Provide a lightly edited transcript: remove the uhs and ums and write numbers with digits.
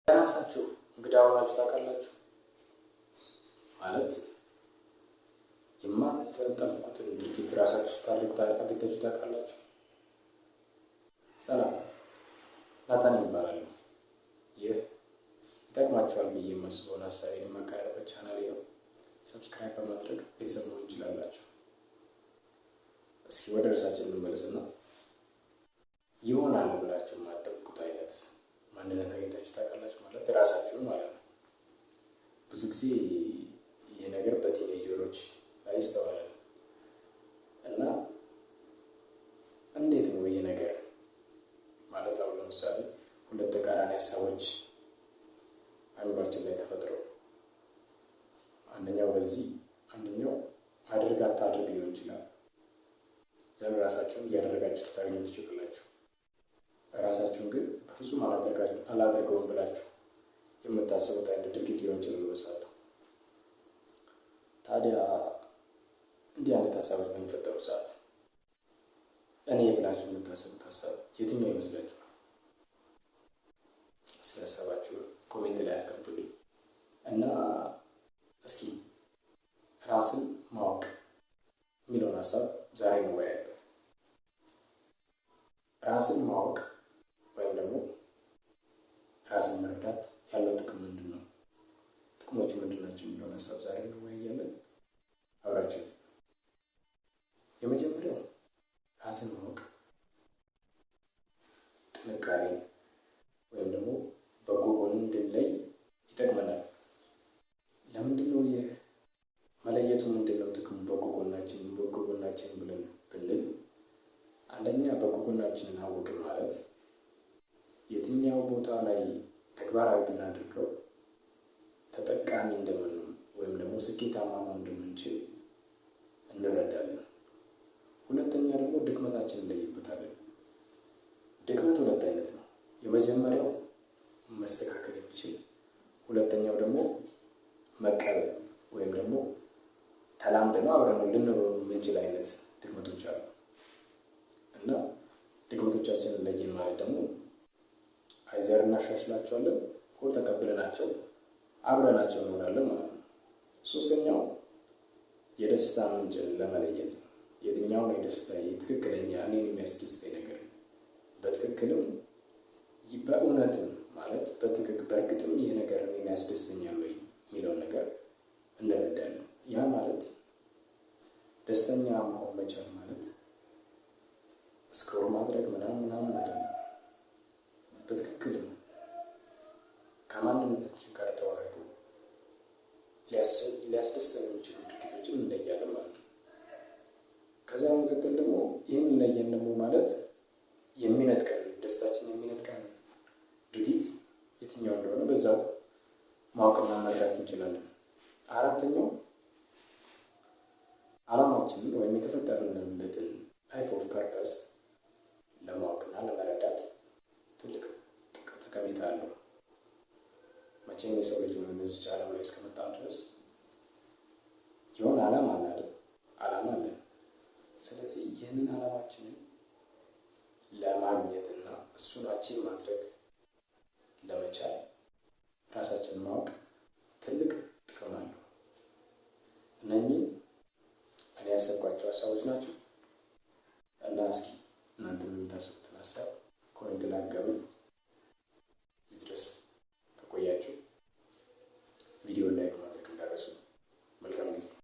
ራሳችሁ እንግዳ ሆናችሁ ታውቃላችሁ? ማለት የማትጠብቁትን ድርጊት ራሳችሁ ስታደርጉ አግኝታችሁ ታውቃላችሁ? ሰላም፣ ናታን ይባላል። ይህ ይጠቅማችኋል ብዬ የማስበውን ሀሳቤን የማቀርብበት ቻናሌ ነው። ሰብስክራይብ በማድረግ ቤተሰብ መሆን ትችላላችሁ። እስኪ ወደ ርዕሳችን እንመለስና ይሆናል ብላችሁ የማትጠብቁት አይነት ማንነት አግኝታችሁ ታውቃላችሁ? ማለት ራሳችሁን ማለት ነው። ብዙ ጊዜ ይህ ነገር በቲኔጀሮች ላይ ይስተዋላል እና እንዴት ነው ይህ ነገር ማለት አሁን ለምሳሌ ሁለት ተቃራኒ ሀሳቦች አእምሯችን ላይ ተፈጥረው አንደኛው በዚህ አንደኛው አድርግ አታድርግ ሊሆን ይችላል። ዘን ራሳችሁን እያደረጋችሁ ልታገኙ ትችላላችሁ። ራሳችሁን ግን በፍጹም አላደርገውም ብላችሁ የምታስቡት አይነት ድርጊት ሊሆን ይችላል በሰዓቱ። ታዲያ እንዲህ አይነት ሀሳቦች በሚፈጠሩ ሰዓት እኔ ብላችሁ የምታስቡት ሀሳብ የትኛው ይመስላችኋል? እስኪ ሀሳባችሁን ኮሜንት ላይ አስቀምጡልኝ እና እስኪ ራስን ማወቅ የሚለውን ሀሳብ ዛሬ እንወያይበት። ራስን ማወቅ ወይም ደግሞ ራስን መረዳት ያለው ጥቅም ምንድን ነው? ጥቅሞቹ ምንድን ናቸው የሚለውን ሀሳብ ዛሬ እንወያያለን። አብራችሁ የመጀመሪያው ራስን ማወቅ ጥንካሬ ወይም ደግሞ በጎ ጎኑን እንድንለይ ይጠቅመናል። ለምንድን ነው ይህ መለየቱ? ምንድን ነው ጥቅሙ? በጎ ጎናችን ብለን ብንል አንደኛ በጎ ጎናችንን አወቅን ማለት የትኛው ቦታ ላይ ተግባራዊ ብናደርገው ተጠቃሚ እንደምንሆን ወይም ደግሞ ስኬታማ መሆን እንደምንችል እንረዳለን። ሁለተኛ ደግሞ ድክመታችንን እንለይበታለን። ድክመት ሁለት አይነት ነው። የመጀመሪያው መስተካከል የሚችል፣ ሁለተኛው ደግሞ መቀበል ወይም ደግሞ ተላምደን አብረን ልንኖር የምንችል አይነት ድክመቶች አሉ እና ድክመቶቻችንን ለየን ማለት ደግሞ አይዘር እናሻሽላቸዋለን ወይ ተቀብለናቸው አብረናቸው እንኖራለን ማለት ነው። ሶስተኛው የደስታ ምንጭን ለመለየት ነው። የትኛው ነው የደስታ የትክክለኛ እኔን የሚያስደስተኝ ነገር በትክክልም በእውነትም ማለት በእርግጥም ይህ ነገር እኔን ያስደስተኛል ወይ የሚለውን ነገር እንረዳለን። ያ ማለት ደስተኛ መሆን መቻል ማለት ስክሮል ማድረግ ምናምን አይደለም። በትክክልም ከማንነታችን ጋር ተዋህዶ ሊያስደስተን የሚችሉ ድርጊቶችን እንለያለን ማለት ነው። ከዛ በመቀጠል ደግሞ ይህን ለየን ደግሞ ማለት የሚነጥቀን ደስታችን የሚነጥቀን ድርጊት የትኛው እንደሆነ በዛው ማወቅና መረዳት እንችላለን። አራተኛው ዓላማችንን ወይም የተፈጠርንለትን ላይፍ ኦፍ ፐርፐስ ለማወቅና ለመረዳት ትልቅ ጠቀሜታ አለው። መቼም የሰው ልጅ ሆነን በዚች ዓለም ላይ እስከመጣን ድረስ የሆነ ዓላማ አለን። ስለዚህ ይህንን ዓላማችንን ለማግኘትና እሱን አቺቭ ማድረግ